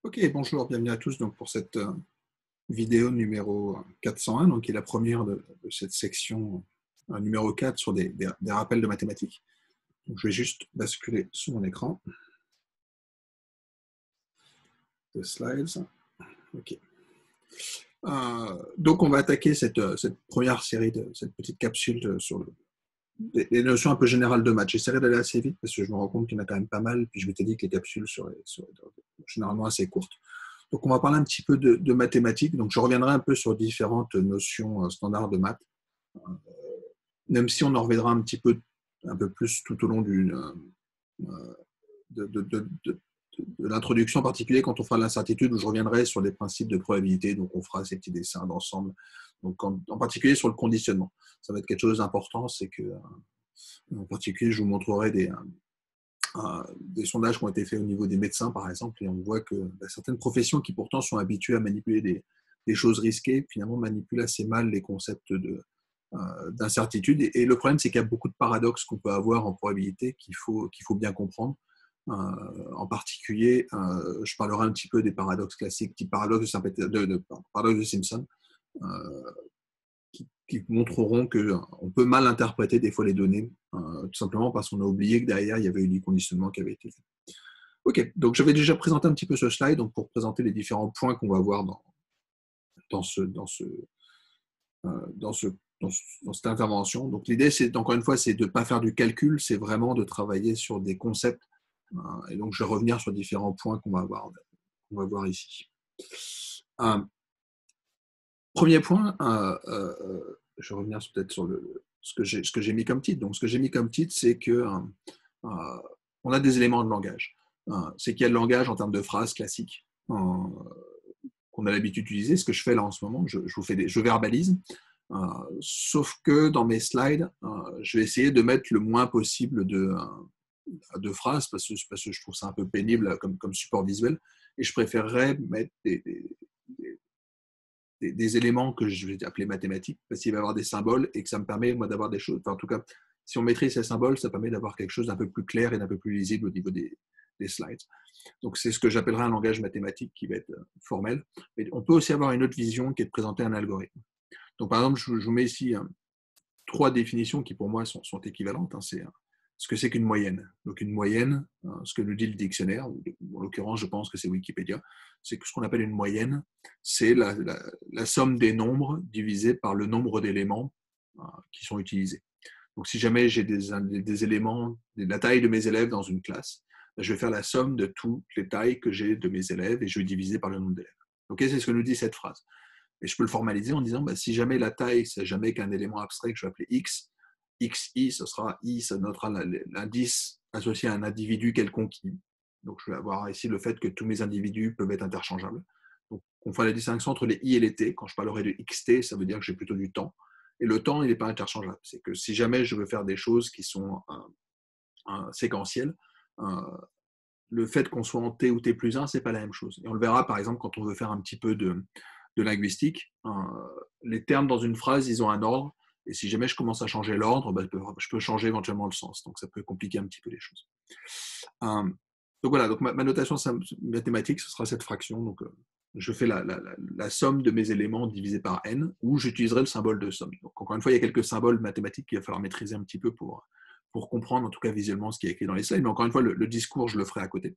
Ok, bonjour, bienvenue à tous donc, pour cette vidéo numéro 401, donc, qui est la première de cette section numéro 4 sur des rappels de mathématiques. Donc, je vais juste basculer sur mon écran de slides. Ok. Donc, on va attaquer cette première série, cette petite capsule sur les notions un peu générales de maths. J'essaierai d'aller assez vite parce que je me rends compte qu'il y en a quand même pas mal, puis je m'étais dit que les capsules seraient généralement assez courtes. Donc, on va parler un petit peu de mathématiques. Donc, je reviendrai un peu sur différentes notions standards de maths, même si on en reviendra un peu plus tout au long de l'introduction, en particulier quand on fera l'incertitude, où je reviendrai sur les principes de probabilité. Donc, on fera ces petits dessins d'ensemble. Donc, en particulier sur le conditionnement. Ça va être quelque chose d'important, c'est que, en particulier, je vous montrerai des sondages qui ont été faits au niveau des médecins, par exemple, et on voit que certaines professions qui pourtant sont habituées à manipuler des choses risquées, finalement manipulent assez mal les concepts d'incertitude. Et le problème, c'est qu'il y a beaucoup de paradoxes qu'on peut avoir en probabilité qu'il faut bien comprendre. En particulier, je parlerai un petit peu des paradoxes classiques, type paradoxe paradoxe de Simpson, qui montreront qu'on peut mal interpréter des fois les données, tout simplement parce qu'on a oublié que derrière, il y avait eu du conditionnement qui avait été fait. Ok, donc j'avais déjà présenté un petit peu ce slide donc pour présenter les différents points qu'on va voir dans, ce, dans, ce, dans, ce, dans cette intervention. Donc l'idée, c'est encore une fois, c'est de ne pas faire du calcul, c'est vraiment de travailler sur des concepts. Et donc je vais revenir sur différents points qu'on va voir ici. Premier point, je vais revenir peut-être sur ce que j'ai mis comme titre. Donc, ce que j'ai mis comme titre, c'est qu'on a des éléments de langage. C'est qu'il y a le langage en termes de phrases classiques qu'on a l'habitude d'utiliser. Ce que je fais là en ce moment, je verbalise. Sauf que dans mes slides, je vais essayer de mettre le moins possible de phrases parce que je trouve ça un peu pénible comme support visuel. Et je préférerais mettre des éléments que je vais appeler mathématiques, parce qu'il va y avoir des symboles et que ça me permet, moi, d'avoir des choses. Enfin, en tout cas, si on maîtrise ces symboles, ça permet d'avoir quelque chose d'un peu plus clair et d'un peu plus lisible au niveau des slides. Donc, c'est ce que j'appellerais un langage mathématique qui va être formel. Mais on peut aussi avoir une autre vision qui est de présenter un algorithme. Donc, par exemple, je vous mets ici 3 définitions qui, pour moi, sont équivalentes. C'est ce que c'est qu'une moyenne. Donc, une moyenne, ce que nous dit le dictionnaire, en l'occurrence, je pense que c'est Wikipédia, c'est que ce qu'on appelle une moyenne, c'est la somme des nombres divisée par le nombre d'éléments qui sont utilisés. Donc, si jamais j'ai des éléments, la taille de mes élèves dans une classe, je vais faire la somme de toutes les tailles que j'ai de mes élèves et je vais diviser par le nombre d'élèves. Ok, c'est ce que nous dit cette phrase. Et je peux le formaliser en disant, si jamais la taille, c'est jamais qu'un élément abstrait que je vais appeler x, xi, ce sera i, ça notera l'indice associé à un individu quelconque i. Donc, je vais avoir ici le fait que tous mes individus peuvent être interchangeables. Donc, on fera la distinction entre les i et les t. Quand je parlerai de xt, ça veut dire que j'ai plutôt du temps. Et le temps, il n'est pas interchangeable. C'est que si jamais je veux faire des choses qui sont séquentielles, le fait qu'on soit en t ou t plus 1, ce n'est pas la même chose. Et on le verra, par exemple, quand on veut faire un petit peu de linguistique. Les termes dans une phrase, ils ont un ordre. Et si jamais je commence à changer l'ordre, je peux changer éventuellement le sens. Donc, ça peut compliquer un petit peu les choses. Donc, voilà. Donc, ma notation mathématique, ce sera cette fraction. Donc, je fais la somme de mes éléments divisé par n, ou j'utiliserai le symbole de somme. Donc, encore une fois, il y a quelques symboles mathématiques qu'il va falloir maîtriser un petit peu pour comprendre, en tout cas visuellement, ce qui est écrit dans les slides. Mais encore une fois, le discours, je le ferai à côté.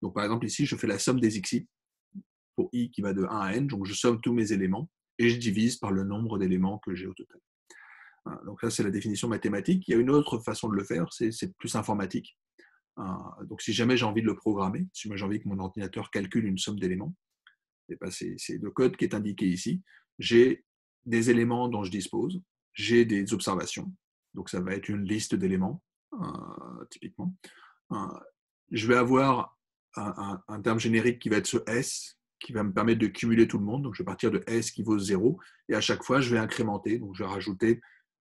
Donc, par exemple, ici, je fais la somme des xi pour i qui va de 1 à n. Donc, je somme tous mes éléments et je divise par le nombre d'éléments que j'ai au total. Donc, ça, c'est la définition mathématique. Il y a une autre façon de le faire, c'est plus informatique. Donc, si jamais j'ai envie de le programmer, si j'ai envie que mon ordinateur calcule une somme d'éléments, c'est le code qui est indiqué ici. J'ai des éléments dont je dispose, j'ai des observations. Donc, ça va être une liste d'éléments, typiquement. Je vais avoir un terme générique qui va être ce S, qui va me permettre de cumuler tout le monde. Donc, je vais partir de S qui vaut 0. Et à chaque fois, je vais incrémenter. Donc, je vais rajouter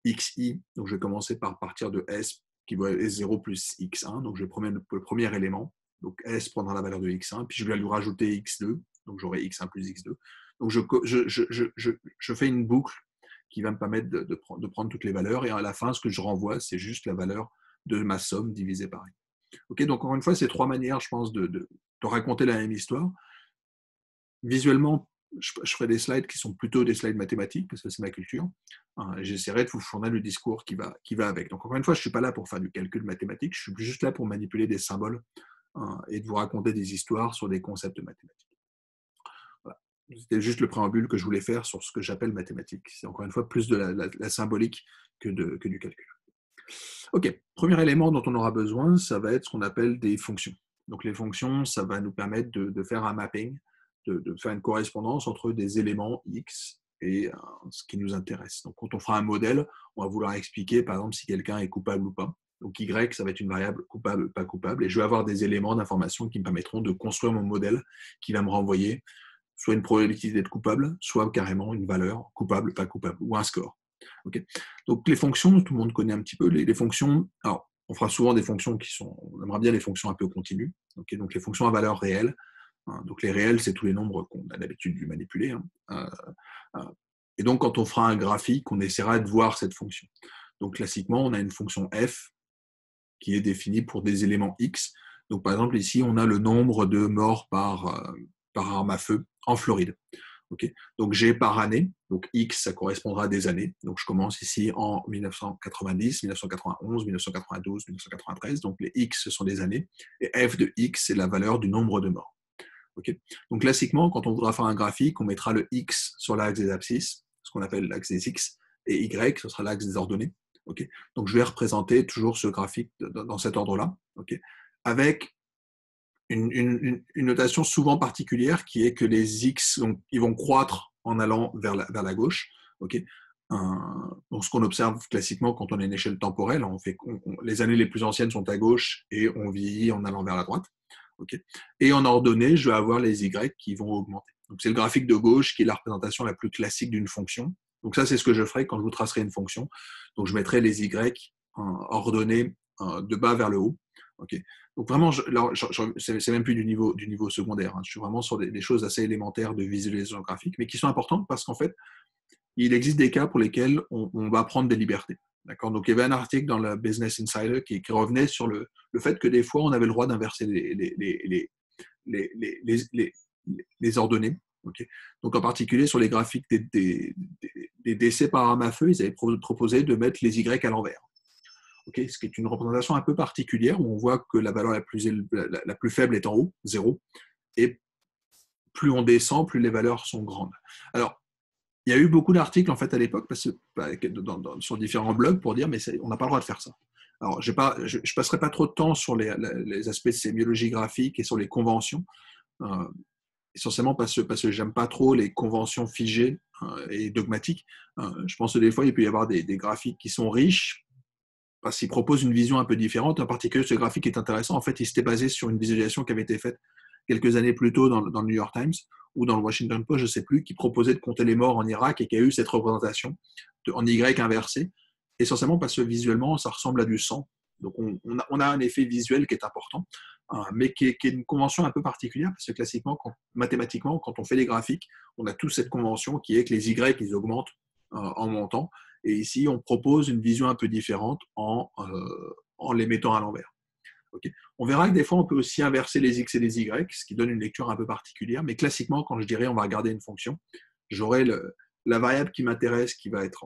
XI. Donc, je vais commencer par partir de S qui vaut S0 plus X1. Donc, je vais prendre le premier élément. Donc, S prendra la valeur de X1. Puis, je vais lui rajouter X2. Donc, j'aurai X1 plus X2. Donc, je fais une boucle qui va me permettre de prendre toutes les valeurs. Et à la fin, ce que je renvoie, c'est juste la valeur de ma somme divisée par n. Okay, donc, encore une fois, c'est 3 manières, je pense, de raconter la même histoire. visuellement, je ferai des slides qui sont plutôt des slides mathématiques, parce que c'est ma culture. J'essaierai de vous fournir le discours qui va avec. Donc, encore une fois, je ne suis pas là pour faire du calcul mathématique, je suis juste là pour manipuler des symboles et de vous raconter des histoires sur des concepts mathématiques. Voilà. C'était juste le préambule que je voulais faire sur ce que j'appelle mathématiques. C'est encore une fois plus de la symbolique que du calcul. Ok, premier élément dont on aura besoin, ça va être ce qu'on appelle des fonctions. Donc les fonctions, ça va nous permettre de faire un mapping, de faire une correspondance entre des éléments X et ce qui nous intéresse. Donc quand on fera un modèle, on va vouloir expliquer par exemple si quelqu'un est coupable ou pas. Donc Y, ça va être une variable coupable, pas coupable, et je vais avoir des éléments d'information qui me permettront de construire mon modèle qui va me renvoyer soit une probabilité d'être coupable, soit carrément une valeur coupable, pas coupable, ou un score. Okay. Donc les fonctions, tout le monde connaît un petit peu les fonctions. Alors, on fera souvent des fonctions on aimerait bien les fonctions un peu continues. Okay. Donc les fonctions à valeur réelle. Donc les réels, c'est tous les nombres qu'on a l'habitude de manipuler. Et donc quand on fera un graphique, on essaiera de voir cette fonction. Donc classiquement, on a une fonction f qui est définie pour des éléments x. Donc par exemple ici, on a le nombre de morts par arme à feu en Floride. Okay. Donc G par année, donc X, ça correspondra à des années. Donc je commence ici en 1990, 1991, 1992, 1993. Donc les X, ce sont des années. Et F de X, c'est la valeur du nombre de morts. Okay. Donc classiquement, quand on voudra faire un graphique, on mettra le X sur l'axe des abscisses, ce qu'on appelle l'axe des X, et Y, ce sera l'axe des ordonnées. Okay. Donc je vais représenter toujours ce graphique dans cet ordre-là, okay, avec une notation souvent particulière qui est que les X, donc, ils vont croître en allant vers la gauche. Okay. Donc ce qu'on observe classiquement quand on a une échelle temporelle, les années les plus anciennes sont à gauche et on vieillit en allant vers la droite. Okay. Et en ordonnée, je vais avoir les Y qui vont augmenter. Donc c'est le graphique de gauche qui est la représentation la plus classique d'une fonction. Donc ça, c'est ce que je ferai quand je vous tracerai une fonction. Donc je mettrai les Y ordonnés de bas vers le haut. Okay. Donc vraiment, c'est même plus du niveau secondaire. Je suis vraiment sur des choses assez élémentaires de visualisation graphique, mais qui sont importantes parce qu'en fait, il existe des cas pour lesquels on va prendre des libertés. D'accord. Donc il y avait un article dans le Business Insider qui revenait sur le fait que des fois, on avait le droit d'inverser les ordonnées. Okay. Donc en particulier sur les graphiques des décès par arme à feu, ils avaient proposé de mettre les Y à l'envers. Okay, ce qui est une représentation un peu particulière où on voit que la valeur la plus faible est en haut, 0, et plus on descend, plus les valeurs sont grandes. Alors, il y a eu beaucoup d'articles en fait à l'époque sur différents blogs pour dire mais on n'a pas le droit de faire ça. Alors, je ne passerai pas trop de temps sur les aspects de sémiologie graphique et sur les conventions, essentiellement parce que j'aime pas trop les conventions figées et dogmatiques. Je pense que des fois, il peut y avoir des graphiques qui sont riches, parce qu'il propose une vision un peu différente. En particulier, ce graphique est intéressant. En fait, il s'était basé sur une visualisation qui avait été faite quelques années plus tôt dans le New York Times ou dans le Washington Post, je ne sais plus, qui proposait de compter les morts en Irak et qui a eu cette représentation en Y inversé, essentiellement parce que visuellement, ça ressemble à du sang. Donc, on a un effet visuel qui est important, mais qui est une convention un peu particulière, parce que classiquement, mathématiquement, quand on fait les graphiques, on a tous cette convention qui est que les Y, ils augmentent en montant. Et ici, on propose une vision un peu différente en les mettant à l'envers. Okay. On verra que des fois, on peut aussi inverser les X et les Y, ce qui donne une lecture un peu particulière. Mais classiquement, quand je dirais on va regarder une fonction, j'aurai la variable qui m'intéresse, qui va être,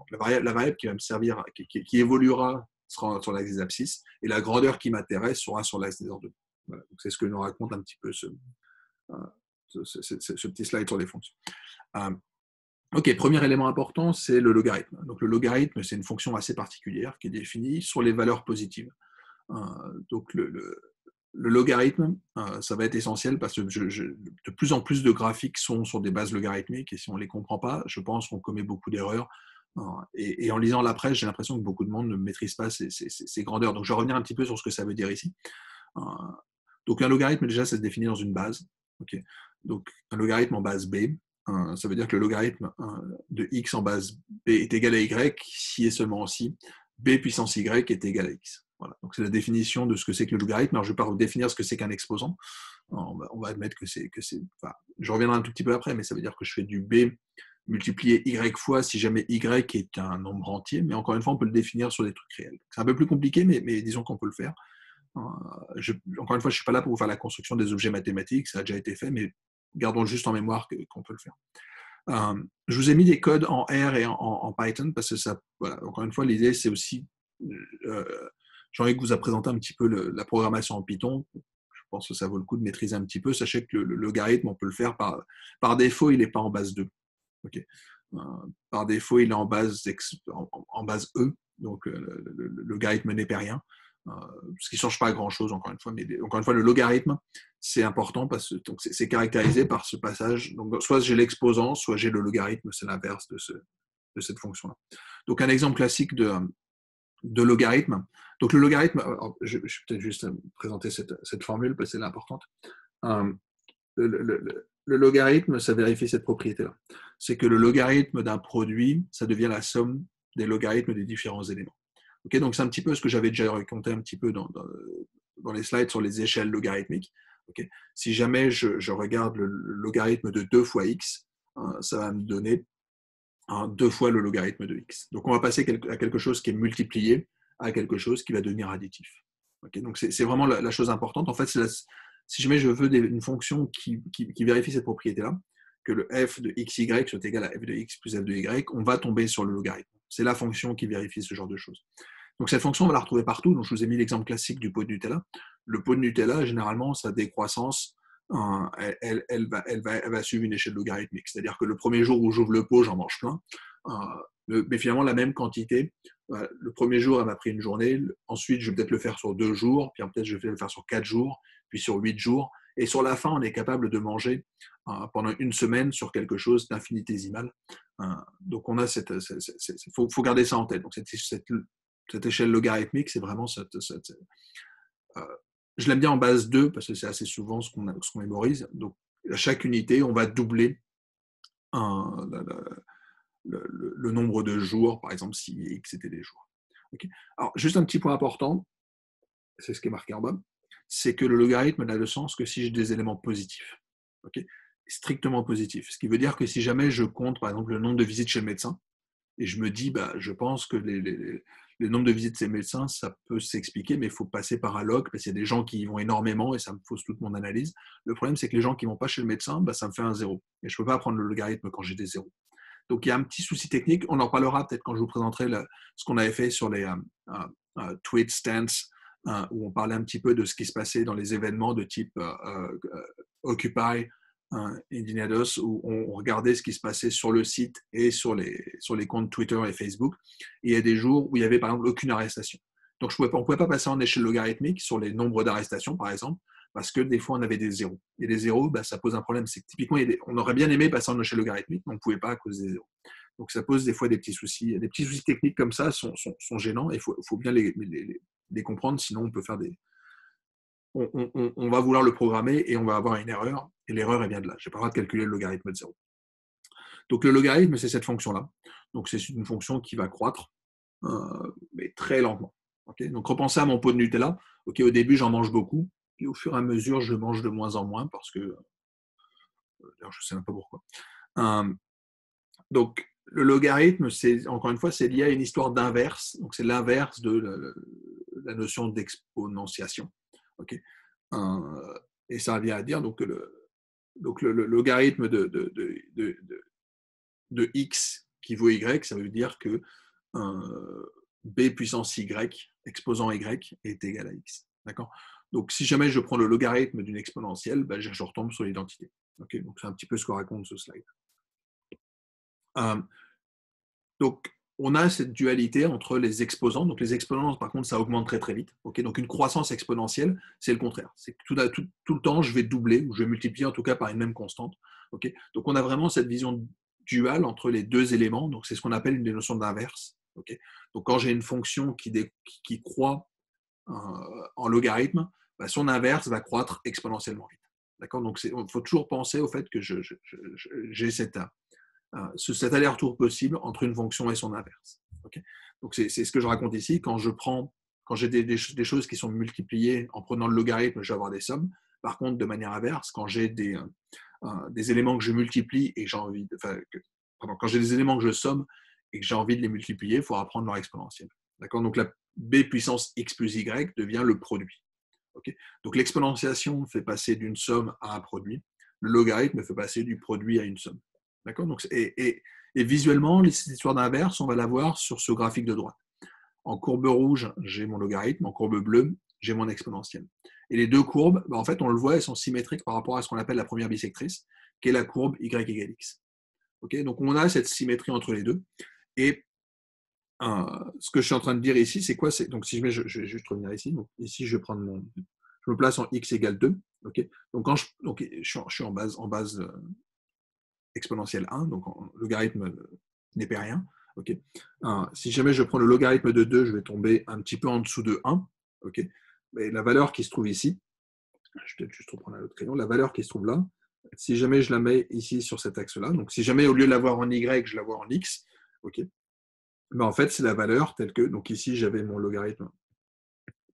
la variable qui va me servir, qui évoluera sera sur l'axe des abscisses, et la grandeur qui m'intéresse sera sur l'axe des ordonnées. Voilà. Donc c'est ce que nous raconte un petit peu ce petit slide sur les fonctions. Ok, premier élément important, c'est le logarithme. Donc le logarithme, c'est une fonction assez particulière qui est définie sur les valeurs positives. Donc le logarithme, ça va être essentiel parce que de plus en plus de graphiques sont sur des bases logarithmiques et si on ne les comprend pas, je pense qu'on commet beaucoup d'erreurs. Et en lisant la presse, j'ai l'impression que beaucoup de monde ne maîtrise pas ces grandeurs. Donc je vais revenir un petit peu sur ce que ça veut dire ici. Donc un logarithme, déjà, ça se définit dans une base. Okay. Donc un logarithme en base B, ça veut dire que le logarithme de x en base b est égal à y si et seulement si b puissance y est égal à x. Voilà. Donc c'est la définition de ce que c'est que le logarithme. Alors je ne vais pas définir ce que c'est qu'un exposant. On va admettre que c'est... Enfin, je reviendrai un tout petit peu après, mais ça veut dire que je fais du b multiplié y fois si jamais y est un nombre entier. Mais encore une fois, on peut le définir sur des trucs réels. C'est un peu plus compliqué, mais disons qu'on peut le faire. Encore une fois, je ne suis pas là pour vous faire la construction des objets mathématiques, ça a déjà été fait, mais gardons juste en mémoire qu'on peut le faire. Je vous ai mis des codes en R et en Python parce que ça, voilà, encore une fois, l'idée c'est aussi, Jean-Luc vous a présenté un petit peu la programmation en Python. Je pense que ça vaut le coup de maîtriser un petit peu. Sachez que le logarithme, on peut le faire par défaut, il n'est pas en base 2. Okay. Par défaut, il est en base E, donc le logarithme n'est pas rien. Ce qui ne change pas grand-chose, encore une fois. Mais encore une fois, le logarithme, c'est important parce que c'est caractérisé par ce passage. Donc, soit j'ai l'exposant, soit j'ai le logarithme, c'est l'inverse de cette fonction-là. Donc, un exemple classique de logarithme. Donc, le logarithme, je vais peut-être juste présenter cette formule parce que c'est importante. Le logarithme, ça vérifie cette propriété-là. C'est que le logarithme d'un produit, ça devient la somme des logarithmes des différents éléments. Okay, donc c'est un petit peu ce que j'avais déjà raconté un petit peu dans les slides sur les échelles logarithmiques. Okay. Si jamais je regarde le logarithme de 2 fois x, ça va me donner 2 fois le logarithme de x. Donc on va passer à quelque chose qui est multiplié à quelque chose qui va devenir additif. Okay, donc c'est vraiment la chose importante. En fait, si jamais je veux une fonction qui vérifie cette propriété-là, que le f de xy soit égal à f de x plus f de y, on va tomber sur le logarithme. C'est la fonction qui vérifie ce genre de choses. Donc cette fonction, on va la retrouver partout. Donc je vous ai mis l'exemple classique du pot de Nutella. Le pot de Nutella, généralement, sa décroissance, elle va suivre une échelle logarithmique. C'est-à-dire que le premier jour où j'ouvre le pot, j'en mange plein. Mais finalement, la même quantité, le premier jour, elle m'a pris une journée. Ensuite, je vais peut-être le faire sur 2 jours. Puis peut-être, je vais le faire sur 4 jours. Puis sur 8 jours. Et sur la fin, on est capable de manger pendant une semaine sur quelque chose d'infinitésimal. Donc, on a faut garder ça en tête. Donc, cette échelle logarithmique, c'est vraiment je l'aime bien en base 2 parce que c'est assez souvent ce qu'on mémorise. Donc, à chaque unité, on va doubler le nombre de jours, par exemple, si x était des jours. Okay. Alors, juste un petit point important, c'est ce qui est marqué en bas, c'est que le logarithme n'a de sens que si j'ai des éléments positifs. Okay. Strictement positifs. Ce qui veut dire que si jamais je compte, par exemple, le nombre de visites chez le médecin, et je me dis, je pense que le nombre de visites de ces médecins, ça peut s'expliquer, mais il faut passer par un log, parce qu'il y a des gens qui y vont énormément et ça me fausse toute mon analyse. Le problème, c'est que les gens qui ne vont pas chez le médecin, ça me fait un zéro. Et je ne peux pas prendre le logarithme quand j'ai des zéros. Donc, il y a un petit souci technique. On en parlera peut-être quand je vous présenterai ce qu'on avait fait sur les tweet stance, où on parlait un petit peu de ce qui se passait dans les événements de type Occupy, Indignados, où on regardait ce qui se passait sur le site et sur les comptes Twitter et Facebook. Et il y a des jours où il n'y avait par exemple aucune arrestation. Donc on ne pouvait pas passer en échelle logarithmique sur les nombres d'arrestations, par exemple, parce que des fois on avait des zéros. Et les zéros, ça pose un problème. C'est que typiquement, on aurait bien aimé passer en échelle logarithmique, mais on ne pouvait pas à cause des zéros. Donc ça pose des fois des petits soucis. Des petits soucis techniques comme ça sont gênants et il faut bien les comprendre, sinon on peut faire des... On va vouloir le programmer et on va avoir une erreur, et l'erreur, elle vient de là. Je n'ai pas le droit de calculer le logarithme de 0. Donc le logarithme, c'est cette fonction-là. Donc c'est une fonction qui va croître, mais très lentement. Okay, donc repensez à mon pot de Nutella. Okay, au début, j'en mange beaucoup, et au fur et à mesure, je mange de moins en moins, parce que... je ne sais même pas pourquoi. Donc le logarithme, encore une fois, c'est lié à une histoire d'inverse. Donc c'est l'inverse de la notion d'exponentiation. Okay. Et ça vient à dire donc le logarithme de x qui vaut y, ça veut dire que b puissance y, exposant y, est égal à x. D'accord. Donc si jamais je prends le logarithme d'une exponentielle, je retombe sur l'identité. Okay, donc c'est un petit peu ce que raconte ce slide. Donc on a cette dualité entre les exposants. Donc les exposants, par contre, ça augmente très très vite. Okay, donc une croissance exponentielle, c'est le contraire. C'est que tout le temps, je vais doubler, ou je vais multiplier en tout cas par une même constante. Okay, donc on a vraiment cette vision duale entre les deux éléments. Donc c'est ce qu'on appelle une notion d'inverse. Okay, donc quand j'ai une fonction qui croît en logarithme, son inverse va croître exponentiellement vite. D'accord. Donc il faut toujours penser au fait que j'ai cet aller-retour possible entre une fonction et son inverse. Okay, donc c'est ce que je raconte ici. Quand j'ai des choses qui sont multipliées en prenant le logarithme, je vais avoir des sommes. Par contre, de manière inverse, quand j'ai des éléments que je multiplie et quand j'ai des éléments que je somme et que j'ai envie de les multiplier, il faudra prendre leur exponentielle. D'accord. Donc la b puissance x plus y devient le produit. Okay, donc l'exponentiation fait passer d'une somme à un produit. Le logarithme fait passer du produit à une somme. D'accord? Donc, et visuellement, cette histoire d'inverse, on va la voir sur ce graphique de droite. En courbe rouge, j'ai mon logarithme. En courbe bleue, j'ai mon exponentielle. Et les deux courbes, en fait, on le voit, elles sont symétriques par rapport à ce qu'on appelle la première bisectrice, qui est la courbe y égale x. Okay, donc, on a cette symétrie entre les deux. Et ce que je suis en train de dire ici, c'est quoi? Donc, si je vais juste revenir ici. Donc, ici, je vais prendre je me place en x égale 2. Okay, donc, quand je suis en base exponentielle 1, donc le logarithme n'est pas rien. Okay. Si jamais je prends le logarithme de 2, je vais tomber un petit peu en dessous de 1. Okay. Mais la valeur qui se trouve ici, je vais peut-être juste reprendre un autre crayon, la valeur qui se trouve là, si jamais je la mets ici sur cet axe-là, donc si jamais au lieu de l'avoir en y, je la vois en x, okay, ben en fait c'est la valeur telle que, donc ici j'avais mon logarithme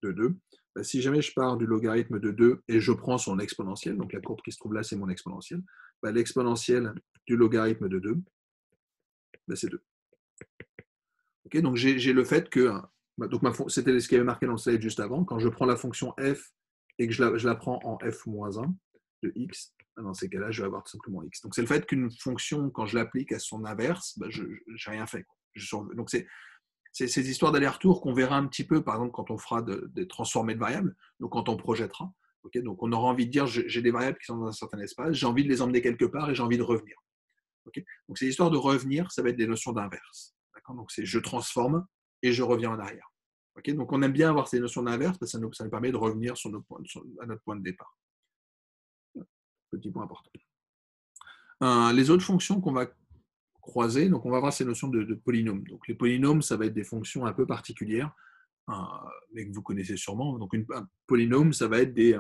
de 2, ben si jamais je pars du logarithme de 2 et je prends son exponentielle, donc la courbe qui se trouve là c'est mon exponentielle, ben l'exponentielle du logarithme de 2, ben c'est 2. Okay, donc j'ai le fait que, donc c'était ce qui avait marqué dans le slide juste avant, quand je prends la fonction f et que je la prends en f-1 de x, dans ces cas-là, je vais avoir tout simplement x. Donc c'est le fait qu'une fonction, quand je l'applique à son inverse, ben je n'ai rien fait. Donc c'est ces histoires d'aller-retour qu'on verra un petit peu, par exemple, quand on fera des transformées de variables, donc quand on projettera. Okay, donc on aura envie de dire, j'ai des variables qui sont dans un certain espace, j'ai envie de les emmener quelque part et j'ai envie de revenir. Okay, donc ces histoires de revenir, ça va être des notions d'inverse. Donc c'est je transforme et je reviens en arrière. Okay, donc on aime bien avoir ces notions d'inverse parce que ça nous permet de revenir à notre point de départ. Petit point important. Les autres fonctions qu'on va croiser, donc on va voir ces notions de polynômes. Donc les polynômes, ça va être des fonctions un peu particulières, mais que vous connaissez sûrement. Donc un polynôme, ça va être des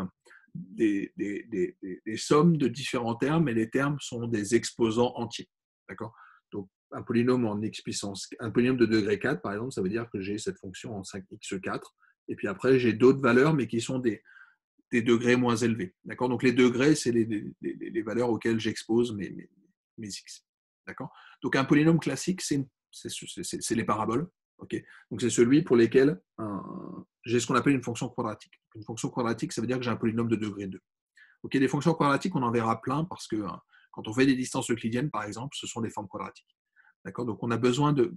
sommes de différents termes, et les termes sont des exposants entiers. D'accord? Donc un polynôme en x puissance, un polynôme de degré 4, par exemple, ça veut dire que j'ai cette fonction en 5x4, et puis après j'ai d'autres valeurs, mais qui sont des degrés moins élevés. D'accord? Donc les degrés, c'est les valeurs auxquelles j'expose mes x. D'accord? Donc un polynôme classique, c'est les paraboles. Okay, donc c'est celui pour lesquels j'ai ce qu'on appelle une fonction quadratique. Une fonction quadratique, ça veut dire que j'ai un polynôme de degré 2. Okay, des fonctions quadratiques, on en verra plein parce que quand on fait des distances euclidiennes, par exemple, ce sont des formes quadratiques. D'accord? Donc on a besoin de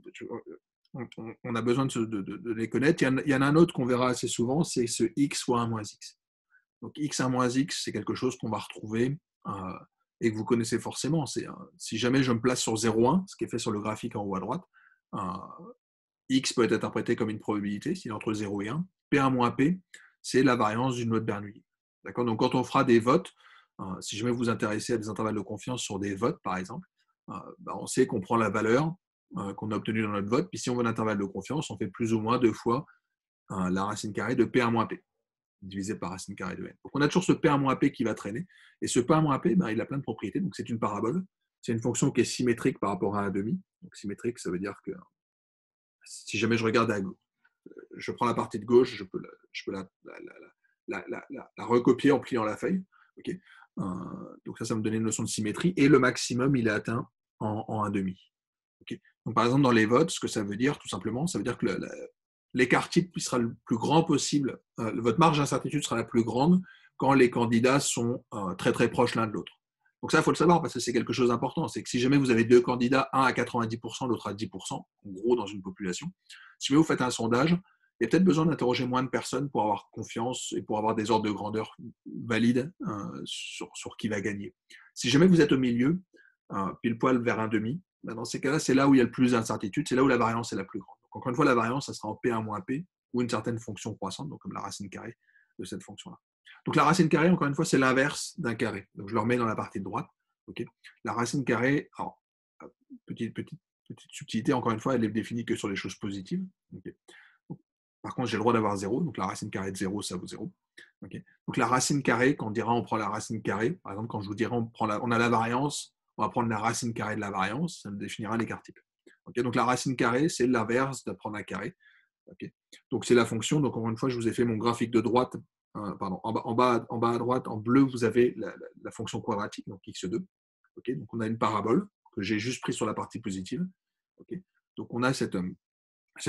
les connaître. Il y en a un autre qu'on verra assez souvent, c'est ce x fois 1 moins x. Donc x1 moins x, c'est quelque chose qu'on va retrouver et que vous connaissez forcément. Si jamais je me place sur 0,1, ce qui est fait sur le graphique en haut à droite, x peut être interprété comme une probabilité, s'il est entre 0 et 1. P1 moins P, c'est la variance d'une loi de Bernoulli. D'accord? Donc quand on fera des votes, si jamais vous vous intéressez à des intervalles de confiance sur des votes, par exemple, on sait qu'on prend la valeur qu'on a obtenue dans notre vote, puis si on veut l'intervalle de confiance, on fait plus ou moins 2 fois la racine carrée de P1 moins P, divisé par racine carrée de n. Donc on a toujours ce P1-P qui va traîner, et ce P1-P, il a plein de propriétés, donc c'est une parabole, c'est une fonction qui est symétrique par rapport à un demi, donc symétrique, ça veut dire que si jamais je regarde je prends la partie de gauche, je peux la recopier en pliant la feuille, okay. Donc ça me donne une notion de symétrie, et le maximum, il est atteint en un demi. Okay. Donc par exemple, dans les votes, ce que ça veut dire, tout simplement, ça veut dire que l'écart type sera le plus grand possible, votre marge d'incertitude sera la plus grande quand les candidats sont très très proches l'un de l'autre. Donc ça, il faut le savoir parce que c'est quelque chose d'important. C'est que si jamais vous avez deux candidats, un à 90%, l'autre à 10%, en gros dans une population, si jamais vous faites un sondage, il y a peut-être besoin d'interroger moins de personnes pour avoir confiance et pour avoir des ordres de grandeur valides sur qui va gagner. Si jamais vous êtes au milieu, pile poil vers un demi, dans ces cas-là, c'est là où il y a le plus d'incertitude, c'est là où la variance est la plus grande. Donc, encore une fois, la variance, ça sera en P1-P ou une certaine fonction croissante, donc comme la racine carrée de cette fonction-là. Donc la racine carrée, encore une fois, c'est l'inverse d'un carré. Donc je le remets dans la partie de droite. Okay, la racine carrée, alors, petite subtilité, encore une fois, elle est définie que sur les choses positives. Okay. Donc, par contre, j'ai le droit d'avoir 0, donc la racine carrée de 0, ça vaut 0. Okay. Donc la racine carrée, quand on dira on prend la racine carrée, par exemple, quand je vous dirai on a la variance, on va prendre la racine carrée de la variance, ça me définira l'écart type. Okay, donc la racine carrée, c'est l'inverse de prendre un carré. Okay. Donc c'est la fonction, donc encore une fois, je vous ai fait mon graphique de droite, en bas à droite, en bleu, vous avez la fonction quadratique, donc x2. Okay, donc on a une parabole que j'ai juste prise sur la partie positive. Okay, donc on a cette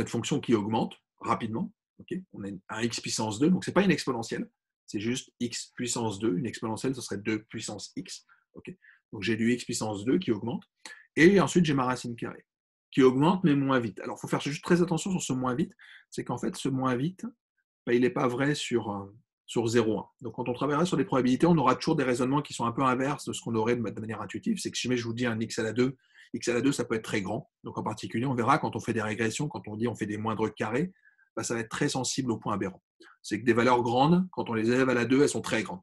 fonction qui augmente rapidement. Okay, on a un x puissance 2, donc ce n'est pas une exponentielle, c'est juste x puissance 2. Une exponentielle, ce serait 2 puissance x. Okay, donc j'ai du x puissance 2 qui augmente. Et ensuite, j'ai ma racine carrée qui augmente, mais moins vite. Alors, il faut faire juste très attention sur ce moins vite. C'est qu'en fait, ce moins vite, ben, il n'est pas vrai sur 0,1. Donc, quand on travaillera sur les probabilités, on aura toujours des raisonnements qui sont un peu inverses de ce qu'on aurait de manière intuitive. C'est que si jamais je vous dis un x à la 2, ça peut être très grand. Donc, en particulier, on verra quand on fait des régressions, quand on dit on fait des moindres carrés, ben, ça va être très sensible au point aberrant. C'est que des valeurs grandes, quand on les élève à la 2, elles sont très grandes.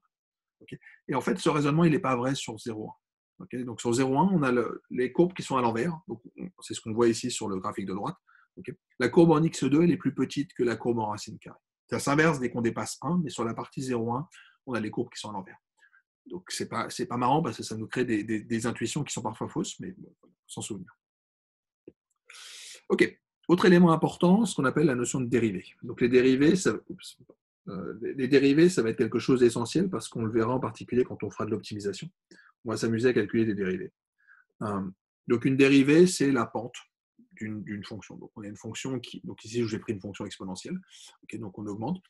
Okay, et en fait, ce raisonnement, il n'est pas vrai sur 0,1. Okay, donc sur 0,1, on a les courbes qui sont à l'envers. C'est ce qu'on voit ici sur le graphique de droite. Okay, la courbe en x2, elle est plus petite que la courbe en racine carrée. Ça s'inverse dès qu'on dépasse 1, mais sur la partie 0,1, on a les courbes qui sont à l'envers. Donc c'est pas marrant parce que ça nous crée des intuitions qui sont parfois fausses, mais bon, sans souvenir. Ok. Autre élément important, ce qu'on appelle la notion de dérivée. Donc les dérivés, ça va être quelque chose d'essentiel parce qu'on le verra en particulier quand on fera de l'optimisation. On va s'amuser à calculer des dérivés. Donc une dérivée, c'est la pente d'une fonction. Donc on a une fonction donc ici j'ai pris une fonction exponentielle, okay, donc on augmente.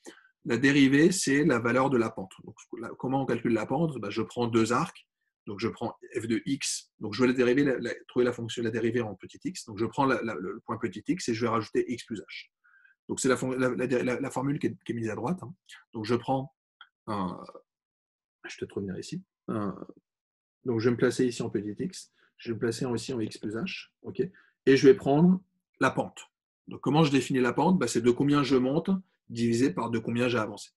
La dérivée, c'est la valeur de la pente. Donc, comment on calcule la pente? Je prends deux arcs, donc je prends f de x, donc je vais trouver la dérivée en petit x, donc je prends le point petit x et je vais rajouter x plus h. Donc c'est la formule qui est mise à droite. Hein. Donc je prends, je vais peut-être revenir ici, donc je vais me placer ici en petit x, je vais me placer ici en x plus h, okay, et je vais prendre la pente. Donc comment je définis la pente? C'est de combien je monte divisé par de combien j'ai avancé.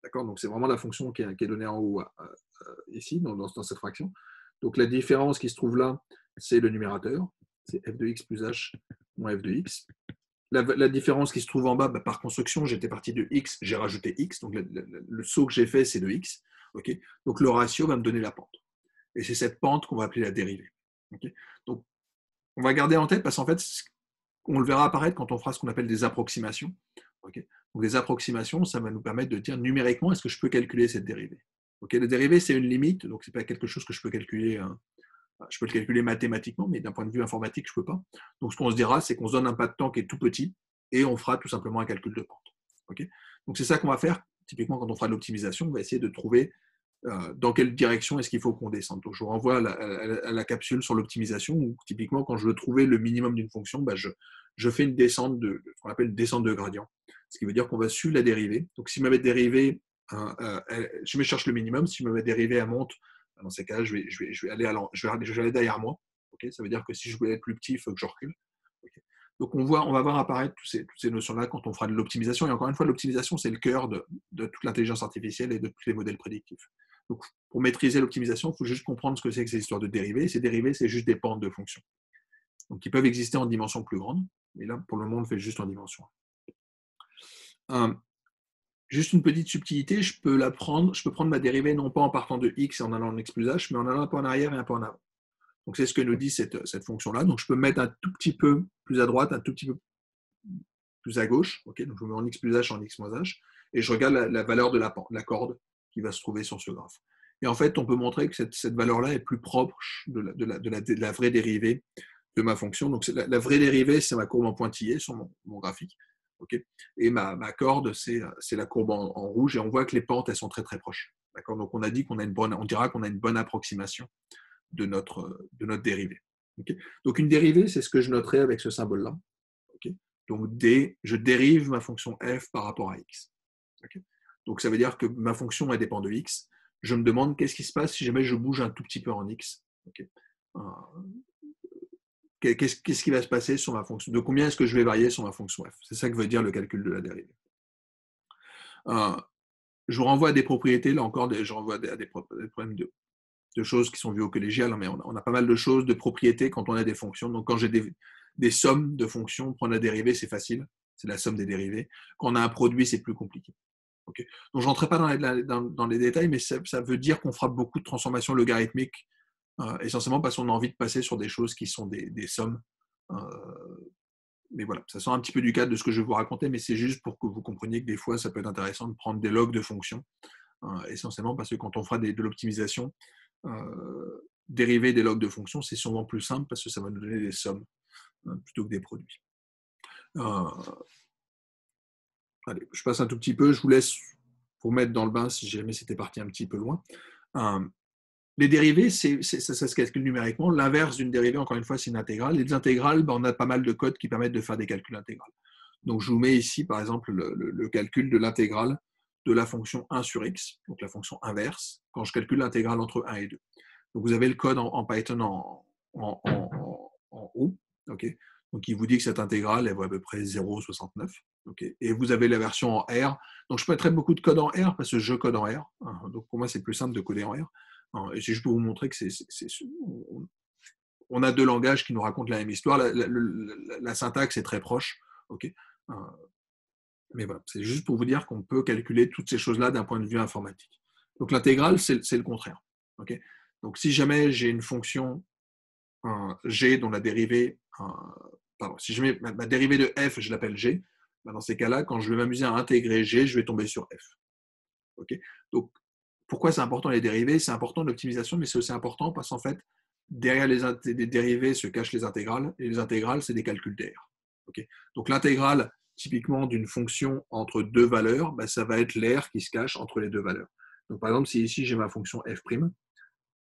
D'accord? Donc c'est vraiment la fonction qui est donnée en haut ici, dans cette fraction. Donc la différence qui se trouve là, c'est le numérateur, c'est f de x plus h moins f de x. La différence qui se trouve en bas, par construction, j'étais parti de x, j'ai rajouté x, donc le saut que j'ai fait, c'est de x. Okay, donc le ratio va me donner la pente. Et c'est cette pente qu'on va appeler la dérivée. Okay, donc on va garder en tête parce qu'en fait, on le verra apparaître quand on fera ce qu'on appelle des approximations. Okay, donc les approximations, ça va nous permettre de dire numériquement est-ce que je peux calculer cette dérivée. Okay, la dérivée, c'est une limite, donc ce n'est pas quelque chose que je peux calculer. Je peux le calculer mathématiquement, mais d'un point de vue informatique, je ne peux pas. Donc, ce qu'on se dira, c'est qu'on se donne un pas de temps qui est tout petit et on fera tout simplement un calcul de pente. Okay, donc, c'est ça qu'on va faire. Typiquement, quand on fera de l'optimisation, on va essayer de trouver dans quelle direction est-ce qu'il faut qu'on descende. Donc, je vous renvoie à la capsule sur l'optimisation où, typiquement, quand je veux trouver le minimum d'une fonction, je fais une descente ce qu'on appelle une descente de gradient. Ce qui veut dire qu'on va suivre la dérivée. Donc, si ma dérivée, je me cherche le minimum. Si ma dérivée, elle monte, dans ces cas-là, je vais aller derrière moi. Okay, ça veut dire que si je voulais être plus petit, il faut que je recule. Okay, donc, on va voir apparaître toutes ces notions-là quand on fera de l'optimisation. Et encore une fois, l'optimisation, c'est le cœur de toute l'intelligence artificielle et de tous les modèles prédictifs. Donc, pour maîtriser l'optimisation, il faut juste comprendre ce que c'est que ces histoires de dérivés. Ces dérivés, c'est juste des pentes de fonctions. Donc, ils peuvent exister en dimension plus grande. Mais là, pour le moment, on le fait juste en dimension 1. Juste une petite subtilité, je peux prendre ma dérivée non pas en partant de x et en allant en x plus h, mais en allant un peu en arrière et un peu en avant. Donc c'est ce que nous dit cette fonction-là. Donc je peux me mettre un tout petit peu plus à droite, un tout petit peu plus à gauche. Okay, donc je me mets en x plus h, en x moins h, et je regarde la valeur de la corde qui va se trouver sur ce graphe. Et en fait, on peut montrer que cette valeur-là est plus proche de la vraie dérivée de ma fonction. Donc la vraie dérivée, c'est ma courbe en pointillé sur mon graphique. Okay, et ma corde, c'est la courbe en rouge, et on voit que les pentes, elles sont très très proches. Donc on a dit on dira qu'on a une bonne approximation de notre dérivée. Okay, donc une dérivée, c'est ce que je noterai avec ce symbole-là. Okay, donc je dérive ma fonction f par rapport à x. Okay, donc ça veut dire que ma fonction, elle dépend de x. Je me demande qu'est-ce qui se passe si jamais je bouge un tout petit peu en x. Okay, qu'est-ce qui va se passer sur ma fonction? De combien est-ce que je vais varier sur ma fonction f? C'est ça que veut dire le calcul de la dérivée. Je vous renvoie à des propriétés, là encore, je renvoie à des problèmes de choses qui sont vues au collégial, mais on a pas mal de choses, de propriétés quand on a des fonctions. Donc quand j'ai des sommes de fonctions, prendre la dérivée, c'est facile, c'est la somme des dérivées. Quand on a un produit, c'est plus compliqué. Okay, donc je ne rentrerai pas dans les détails, mais ça veut dire qu'on fera beaucoup de transformations logarithmiques, essentiellement parce qu'on a envie de passer sur des choses qui sont des sommes. Mais voilà, ça sort un petit peu du cadre de ce que je vais vous raconter, mais c'est juste pour que vous compreniez que des fois, ça peut être intéressant de prendre des logs de fonctions, essentiellement parce que quand on fera de l'optimisation, dériver des logs de fonctions, c'est souvent plus simple parce que ça va nous donner des sommes plutôt que des produits. Allez, je passe un tout petit peu, je vous laisse vous mettre dans le bain si jamais c'était parti un petit peu loin. Les dérivés, ça se calcule numériquement. L'inverse d'une dérivée, encore une fois, c'est une intégrale. Et les intégrales, on a pas mal de codes qui permettent de faire des calculs intégrales. Donc, je vous mets ici, par exemple, le calcul de l'intégrale de la fonction 1 sur x, donc la fonction inverse, quand je calcule l'intégrale entre 1 et 2. Donc, vous avez le code en Python en haut. Okay, donc, il vous dit que cette intégrale, elle vaut à peu près 0,69. Okay, et vous avez la version en R. Donc, je mettrai beaucoup de code en R parce que je code en R. Donc, pour moi, c'est plus simple de coder en R. Et c'est juste pour vous montrer que on a deux langages qui nous racontent la même histoire. La syntaxe est très proche. Okay, mais voilà, c'est juste pour vous dire qu'on peut calculer toutes ces choses-là d'un point de vue informatique. Donc l'intégrale, c'est le contraire. Okay, donc si jamais j'ai une fonction g dont la dérivée, pardon, si je mets ma dérivée de f, je l'appelle g, ben dans ces cas-là, quand je vais m'amuser à intégrer g, je vais tomber sur f. Okay, donc pourquoi c'est important les dérivés? C'est important l'optimisation, mais c'est aussi important parce qu'en fait, derrière les dérivés se cachent les intégrales, et les intégrales, c'est des calculs d'air. Okay, donc l'intégrale, typiquement d'une fonction entre deux valeurs, ben, ça va être l'air qui se cache entre les deux valeurs. Donc par exemple, si ici j'ai ma fonction f',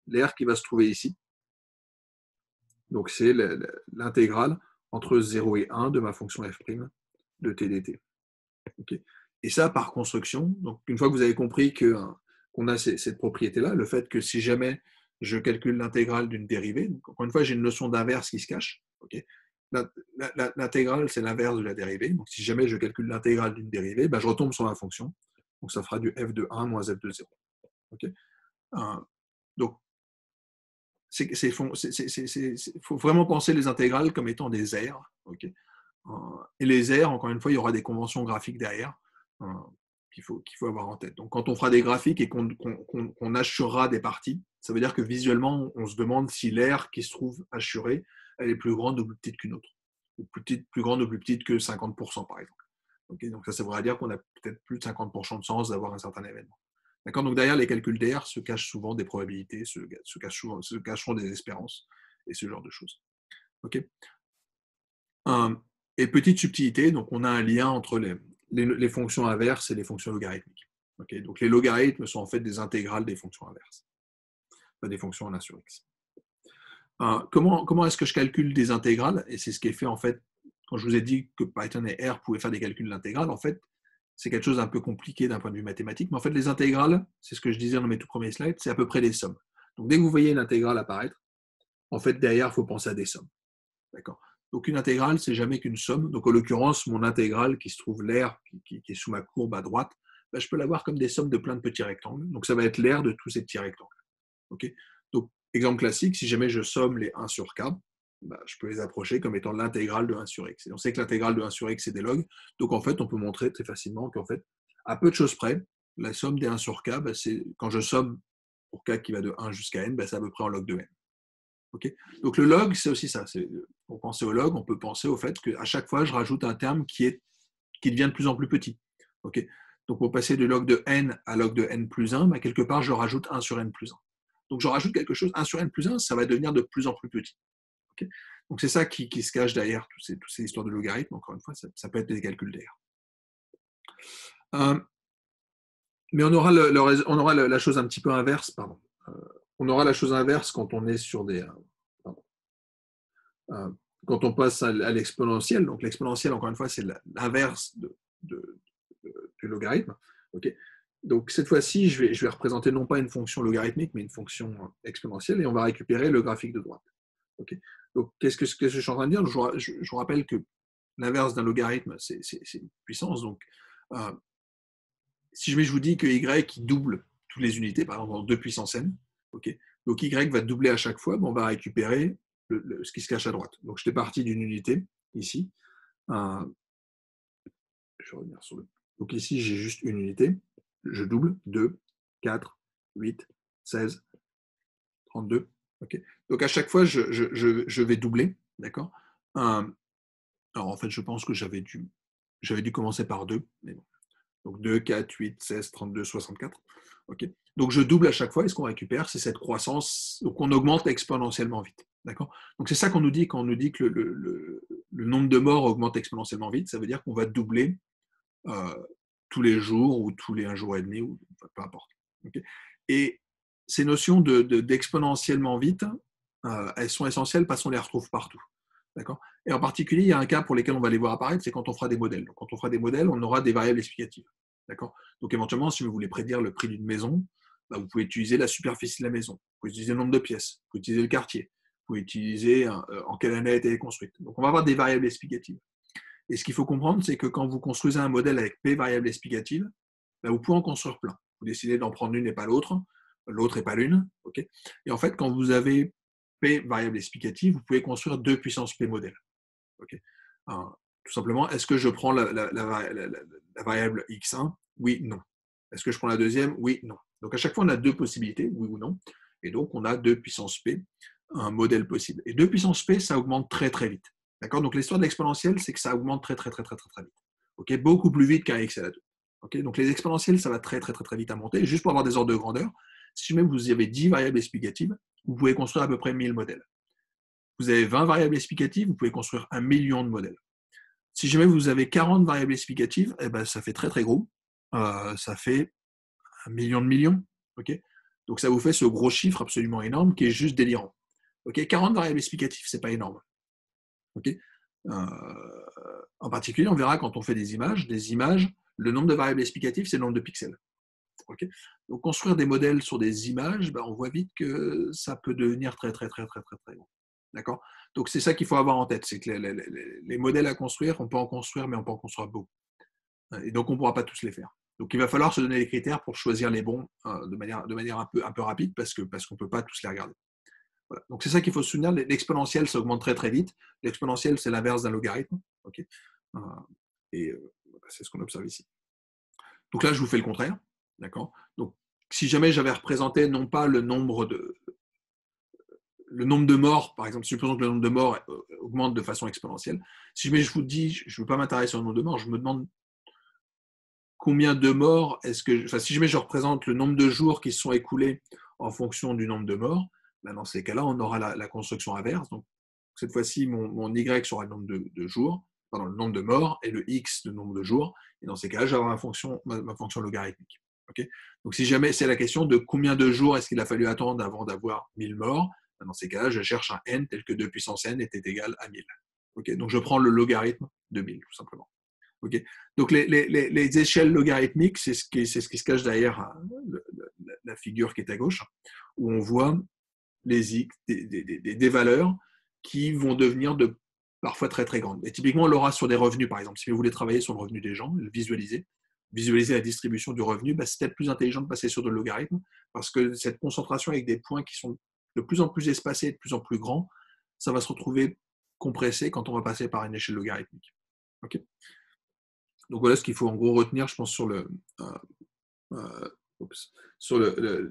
l'air qui va se trouver ici, donc c'est l'intégrale entre 0 et 1 de ma fonction f' de t dt. Okay, et ça, par construction, donc une fois que vous avez compris qu'on a cette propriété-là, le fait que si jamais je calcule l'intégrale d'une dérivée, donc encore une fois, j'ai une notion d'inverse qui se cache. Okay, l'intégrale, c'est l'inverse de la dérivée. Donc si jamais je calcule l'intégrale d'une dérivée, ben, je retombe sur ma fonction. Donc ça fera du f de 1 moins f de 0. Okay, donc il faut vraiment penser les intégrales comme étant des aires. Okay, et les aires, encore une fois, il y aura des conventions graphiques derrière qu'il faut avoir en tête. Donc, quand on fera des graphiques et qu'on assurera des parties, ça veut dire que visuellement, on se demande si l'aire qui se trouve assurée, elle est plus grande ou plus petite qu'une autre, ou plus grande ou plus petite que 50%, par exemple. Okay, donc, ça voudra dire qu'on a peut-être plus de 50% de chance d'avoir un certain événement. D'accord, donc, derrière les calculs d'air se cachent souvent des probabilités, se cacheront des espérances et ce genre de choses. Okay, et petite subtilité, donc on a un lien entre les fonctions inverses et les fonctions logarithmiques. Okay, donc les logarithmes sont en fait des intégrales des fonctions inverses, pas des fonctions en 1 sur x. Comment est-ce que je calcule des intégrales? Et c'est ce qui est fait en fait, quand je vous ai dit que Python et R pouvaient faire des calculs d'intégrales, en fait, c'est quelque chose d'un peu compliqué d'un point de vue mathématique, mais en fait, les intégrales, c'est ce que je disais dans mes tout premiers slides, c'est à peu près des sommes. Donc dès que vous voyez une intégrale apparaître, en fait, derrière, il faut penser à des sommes. D'accord. Donc une intégrale, c'est jamais qu'une somme. Donc en l'occurrence, mon intégrale qui se trouve l'air, qui est sous ma courbe à droite, ben, je peux l'avoir comme des sommes de plein de petits rectangles. Donc ça va être l'air de tous ces petits rectangles. Okay, donc exemple classique, si jamais je somme les 1 sur k, ben, je peux les approcher comme étant l'intégrale de 1 sur x. Et on sait que l'intégrale de 1 sur x, c'est des logs. Donc en fait, on peut montrer très facilement qu'en fait, à peu de choses près, la somme des 1 sur k, ben, c'est quand je somme pour k qui va de 1 jusqu'à n, ben, c'est à peu près en log de n. Okay, donc le log, c'est aussi ça. Pour penser au log, on peut penser au fait qu'à chaque fois, je rajoute un terme qui devient de plus en plus petit. Okay, donc pour passer de log de n à log de n plus 1, bah, quelque part, je rajoute 1 sur n plus 1. Donc je rajoute quelque chose, 1 sur n plus 1, ça va devenir de plus en plus petit. Okay, donc c'est ça qui se cache derrière toutes ces histoires de logarithmes. Encore une fois, ça peut être des calculs d'air. Mais on aura la chose un petit peu inverse, pardon. On aura la chose inverse quand on est sur des... quand on passe à l'exponentiel. Donc l'exponentiel, encore une fois, c'est l'inverse du logarithme. Okay, donc cette fois-ci, je vais représenter non pas une fonction logarithmique, mais une fonction exponentielle, et on va récupérer le graphique de droite. Okay, donc qu'est-ce que je suis en train de dire? Je vous rappelle que l'inverse d'un logarithme, c'est une puissance. Donc si je vous dis que y double toutes les unités, par exemple en 2 puissance n, okay, donc y va doubler à chaque fois, on va récupérer ce qui se cache à droite. Donc j'étais parti d'une unité ici. Je vais revenir sur le. Donc ici j'ai juste une unité. Je double 2, 4, 8, 16, 32. Okay. Donc à chaque fois je vais doubler, d'accord. Alors en fait je pense que j'avais dû commencer par 2, mais bon. Donc 2, 4, 8, 16, 32, 64. Okay. Donc je double à chaque fois et ce qu'on récupère, c'est cette croissance. Donc on augmente exponentiellement vite. D'accord. Donc c'est ça qu'on nous dit quand on nous dit que le nombre de morts augmente exponentiellement vite. Ça veut dire qu'on va doubler tous les jours ou tous les 1 jour et demi, ou peu importe. Okay. Et ces notions d'exponentiellement vite, elles sont essentielles parce qu'on les retrouve partout. D'accord. Et en particulier, il y a un cas pour lequel on va les voir apparaître, c'est quand on fera des modèles. Donc, quand on fera des modèles, on aura des variables explicatives. D'accord. Donc, éventuellement, si vous voulez prédire le prix d'une maison, bah, vous pouvez utiliser la superficie de la maison, vous pouvez utiliser le nombre de pièces, vous pouvez utiliser le quartier, vous pouvez utiliser en quelle année a été construite. Donc, on va avoir des variables explicatives. Et ce qu'il faut comprendre, c'est que quand vous construisez un modèle avec P variables explicatives, bah, vous pouvez en construire plein. Vous décidez d'en prendre une et pas l'autre, l'autre et pas l'une. Okay. Et en fait, quand vous avez P variable explicative, vous pouvez construire 2 puissance P modèles. Okay. Tout simplement, est-ce que je prends la variable x1? Oui, non. Est-ce que je prends la deuxième? Oui, non. Donc à chaque fois, on a 2 possibilités, oui ou non. Et donc, on a 2 puissance P, un modèle possible. Et 2 puissance P, ça augmente très très vite. D'accord. Donc l'histoire de l'exponentielle, c'est que ça augmente très très très très très très vite. Okay. Beaucoup plus vite qu'un x à la 2. Okay. Donc les exponentielles, ça va très très très très vite à monter. Juste pour avoir des ordres de grandeur, si même vous avez 10 variables explicatives, vous pouvez construire à peu près 1000 modèles. Vous avez 20 variables explicatives, vous pouvez construire 1 million de modèles. Si jamais vous avez 40 variables explicatives, eh ben, ça fait très très gros. Ça fait 1 million de millions. Okay. Donc ça vous fait ce gros chiffre absolument énorme qui est juste délirant. Okay. 40 variables explicatives, c'est pas énorme. Okay. En particulier, on verra quand on fait des images, le nombre de variables explicatives, c'est le nombre de pixels. Okay. Donc construire des modèles sur des images, ben, on voit vite que ça peut devenir très très très très très très gros. D'accord. Donc c'est ça qu'il faut avoir en tête, c'est que les modèles à construire, on peut en construire, mais on peut en construire beaucoup. Et donc on ne pourra pas tous les faire. Donc il va falloir se donner les critères pour choisir les bons de manière un peu rapide parce qu'on ne peut pas tous les regarder. Voilà. Donc c'est ça qu'il faut se souvenir. L'exponentielle, ça augmente très très vite. L'exponentielle, c'est l'inverse d'un logarithme. Okay. Et c'est ce qu'on observe ici. Donc là, je vous fais le contraire. D'accord. Donc si jamais j'avais représenté non pas le nombre de morts, par exemple, supposons que le nombre de morts augmente de façon exponentielle. Si jamais je vous dis, je ne veux pas m'intéresser au nombre de morts, je me demande combien de morts est-ce que, enfin, si jamais je représente le nombre de jours qui se sont écoulés en fonction du nombre de morts, ben dans ces cas-là, on aura la construction inverse. Donc, cette fois-ci, mon Y sera le nombre de jours, pardon, le nombre de morts, et le X, le nombre de jours. Et dans ces cas-là, j'aurai ma fonction logarithmique. Okay. Donc, si jamais c'est la question de combien de jours est-ce qu'il a fallu attendre avant d'avoir 1000 morts, ben dans ces cas-là, je cherche un n tel que 2 puissance n était égal à 1000. Okay. Donc, je prends le logarithme de 1000, tout simplement. Okay. Donc les échelles logarithmiques, c'est ce qui se cache derrière la figure qui est à gauche, où on voit des valeurs qui vont devenir parfois très très grandes. Et typiquement, on l'aura sur des revenus, par exemple. Si vous voulez travailler sur le revenu des gens, le visualiser la distribution du revenu, bah, c'est peut-être plus intelligent de passer sur de logarithmes, parce que cette concentration avec des points qui sont de plus en plus espacés, de plus en plus grands, ça va se retrouver compressé quand on va passer par une échelle logarithmique. Okay. Donc voilà ce qu'il faut en gros retenir, je pense, sur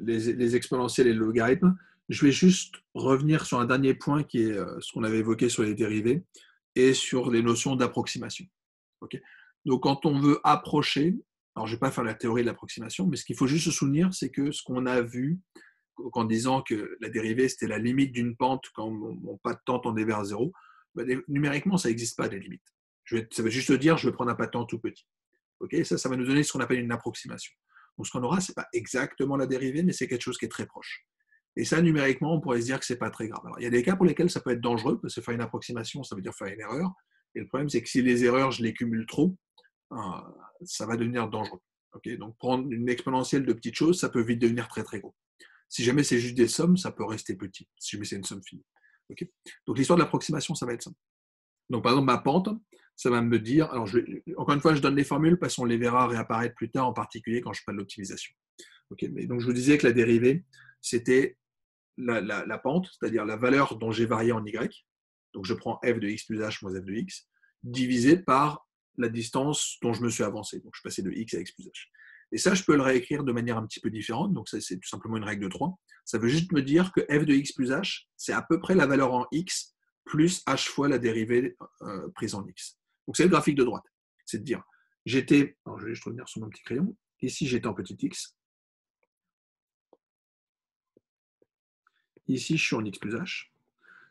les exponentielles et le logarithme. Je vais juste revenir sur un dernier point qui est ce qu'on avait évoqué sur les dérivés et sur les notions d'approximation. Okay. Donc quand on veut approcher, alors je ne vais pas faire la théorie de l'approximation, mais ce qu'il faut juste se souvenir, c'est que ce qu'on a vu en disant que la dérivée c'était la limite d'une pente quand mon pas de temps tendait vers 0, ben, numériquement ça n'existe pas des limites. Ça veut juste dire je vais prendre un pas de temps tout petit. Okay, ça va nous donner ce qu'on appelle une approximation. Donc ce qu'on aura, ce n'est pas exactement la dérivée, mais c'est quelque chose qui est très proche. Et ça, numériquement, on pourrait se dire que ce n'est pas très grave. Alors, il y a des cas pour lesquels ça peut être dangereux, parce que faire une approximation, ça veut dire faire une erreur. Et le problème, c'est que si les erreurs, je les cumule trop, ça va devenir dangereux. Okay, donc prendre une exponentielle de petites choses, ça peut vite devenir très très gros. Si jamais c'est juste des sommes, ça peut rester petit, si jamais c'est une somme finie. Okay, donc l'histoire de l'approximation, ça va être ça. Donc par exemple, ma pente, ça va me dire, alors encore une fois, je donne les formules parce qu'on les verra réapparaître plus tard, en particulier quand je parle de l'optimisation. Okay, mais donc je vous disais que la dérivée, c'était la pente, c'est-à-dire la valeur dont j'ai varié en y. Donc je prends f de x plus h moins f de x, divisé par la distance dont je me suis avancé. Donc je passais de x à x plus h. Et ça, je peux le réécrire de manière un petit peu différente. Donc ça, c'est tout simplement une règle de 3. Ça veut juste me dire que f de x plus h, c'est à peu près la valeur en x plus h fois la dérivée prise en x. Donc c'est le graphique de droite. C'est de dire, alors je vais juste revenir sur mon petit crayon. Ici, j'étais en petit x. Ici, je suis en x plus h.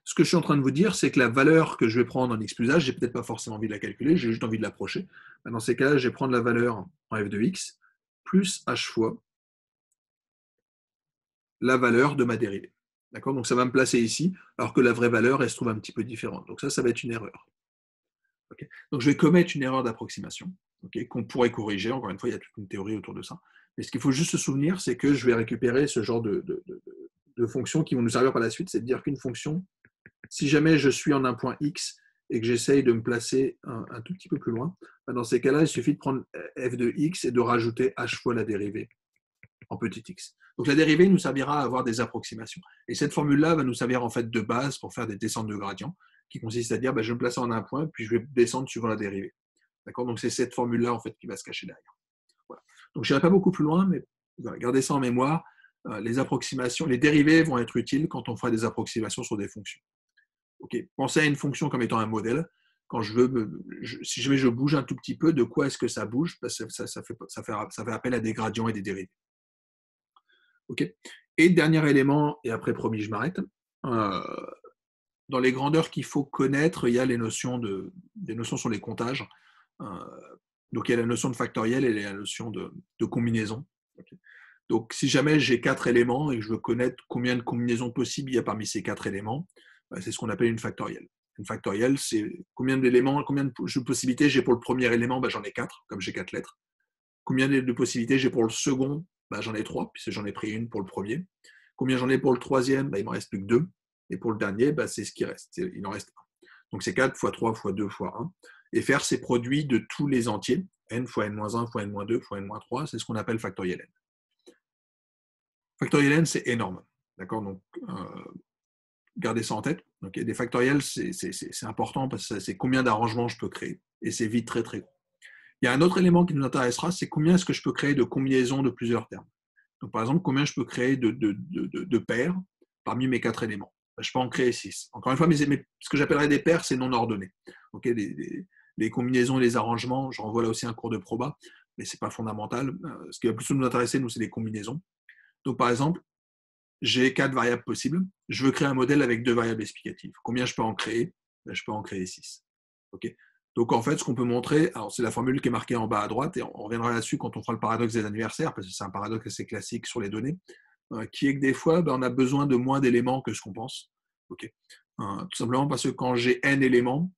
Ce que je suis en train de vous dire, c'est que la valeur que je vais prendre en x plus h, j'ai peut-être pas forcément envie de la calculer, j'ai juste envie de l'approcher. Dans ces cas-là, je vais prendre la valeur en f de x plus h fois la valeur de ma dérivée. D'accord? Donc ça va me placer ici, alors que la vraie valeur, elle se trouve un petit peu différente. Donc ça va être une erreur. Okay? Donc je vais commettre une erreur d'approximation, okay, qu'on pourrait corriger. Encore une fois, il y a toute une théorie autour de ça. Mais ce qu'il faut juste se souvenir, c'est que je vais récupérer ce genre de fonctions qui vont nous servir par la suite. C'est de dire qu'une fonction, si jamais je suis en un point X et que j'essaye de me placer un tout petit peu plus loin, dans ces cas-là, il suffit de prendre f de x et de rajouter h fois la dérivée en petit x. Donc la dérivée nous servira à avoir des approximations. Et cette formule-là va nous servir en fait de base pour faire des descentes de gradient, qui consiste à dire je vais me placer en un point, puis je vais descendre suivant la dérivée. D'accord? Donc c'est cette formule-là en fait qui va se cacher derrière. Voilà. Donc je n'irai pas beaucoup plus loin, mais gardez ça en mémoire. Les approximations, les dérivées vont être utiles quand on fera des approximations sur des fonctions. Okay. Pensez à une fonction comme étant un modèle. Quand si je bouge un tout petit peu, de quoi est-ce que ça bouge? Ça fait appel à des gradients et des dérivés. Okay. Et dernier élément, et après promis, je m'arrête. Dans les grandeurs qu'il faut connaître, il y a des notions sur les comptages. Donc il y a la notion de factoriel et la notion de combinaison. Okay. Donc si jamais j'ai 4 éléments et que je veux connaître combien de combinaisons possibles il y a parmi ces 4 éléments, c'est ce qu'on appelle une factorielle. Une factorielle, c'est combien d'éléments, combien de possibilités j'ai pour le premier élément, j'en ai 4, comme j'ai 4 lettres. Combien de possibilités j'ai pour le second, j'en ai 3, puisque j'en ai pris une pour le premier. Combien j'en ai pour le troisième, il ne me reste plus que 2. Et pour le dernier, c'est ce qui reste. Il en reste 1. Donc c'est 4 fois 3 fois 2 fois 1. Et faire ces produits de tous les entiers, n fois n-1 fois n-2 fois n-3, c'est ce qu'on appelle factoriel n. Factoriel n, c'est énorme. D'accord? Donc, gardez ça en tête. Okay? Des factoriels, c'est important parce que c'est combien d'arrangements je peux créer. Et c'est vite très, très gros. Il y a un autre élément qui nous intéressera, c'est combien est-ce que je peux créer de combinaisons de plusieurs termes. Donc, par exemple, combien je peux créer de paires parmi mes 4 éléments. Je peux en créer 6. Encore une fois, ce que j'appellerais des paires, c'est non ordonné. Okay, les combinaisons et les arrangements, je renvoie là aussi un cours de proba, mais ce n'est pas fondamental. Ce qui va plus nous intéresser, nous, c'est les combinaisons. Donc, par exemple, j'ai 4 variables possibles. Je veux créer un modèle avec 2 variables explicatives. Combien je peux en créer? Je peux en créer 6. Okay. Donc, en fait, ce qu'on peut montrer, c'est la formule qui est marquée en bas à droite, et on reviendra là-dessus quand on fera le paradoxe des anniversaires, parce que c'est un paradoxe assez classique sur les données, qui est que des fois, on a besoin de moins d'éléments que ce qu'on pense. Okay. Tout simplement parce que quand j'ai n éléments,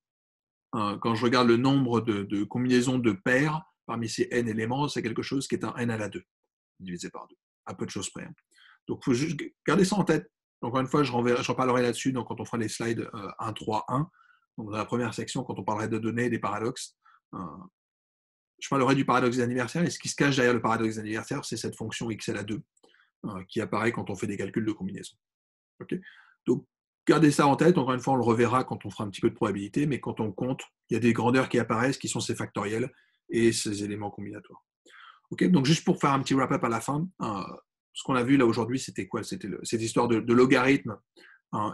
quand je regarde le nombre de combinaisons de paires parmi ces n éléments, c'est quelque chose qui est un n à la 2, divisé par 2, à peu de choses près. Donc, il faut juste garder ça en tête. Encore une fois, je reparlerai là-dessus quand on fera les slides 1, 3, 1. Donc, dans la première section, quand on parlerait de données et des paradoxes, je parlerai du paradoxe des anniversaires. Et ce qui se cache derrière le paradoxe des anniversaires, c'est cette fonction x à la 2 qui apparaît quand on fait des calculs de combinaison. Okay. Donc, gardez ça en tête. Encore une fois, on le reverra quand on fera un petit peu de probabilité, mais quand on compte, il y a des grandeurs qui apparaissent, qui sont ces factoriels et ces éléments combinatoires. Okay. Donc, juste pour faire un petit wrap-up à la fin, ce qu'on a vu là aujourd'hui, c'était quoi? C'était cette histoire de logarithme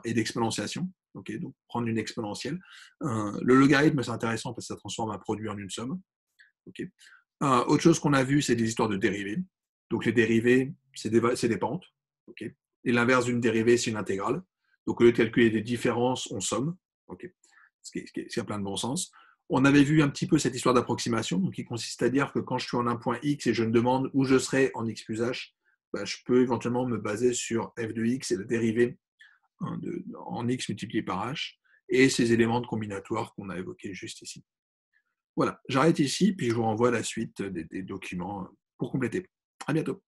et d'exponentiation. Okay. Donc, prendre une exponentielle. Le logarithme, c'est intéressant parce que ça transforme un produit en une somme. Okay. Autre chose qu'on a vu, c'est des histoires de dérivées. Donc, les dérivées, c'est des pentes. Okay. Et l'inverse d'une dérivée, c'est une intégrale. Donc, au lieu de calculer des différences, on somme. Okay. Ce qui a plein de bon sens. On avait vu un petit peu cette histoire d'approximation, qui consiste à dire que quand je suis en un point x et je me demande où je serai en x plus h, je peux éventuellement me baser sur f de x et la dérivée en x multiplié par h et ces éléments de combinatoire qu'on a évoqués juste ici. Voilà, j'arrête ici, puis je vous renvoie à la suite des documents pour compléter. À bientôt.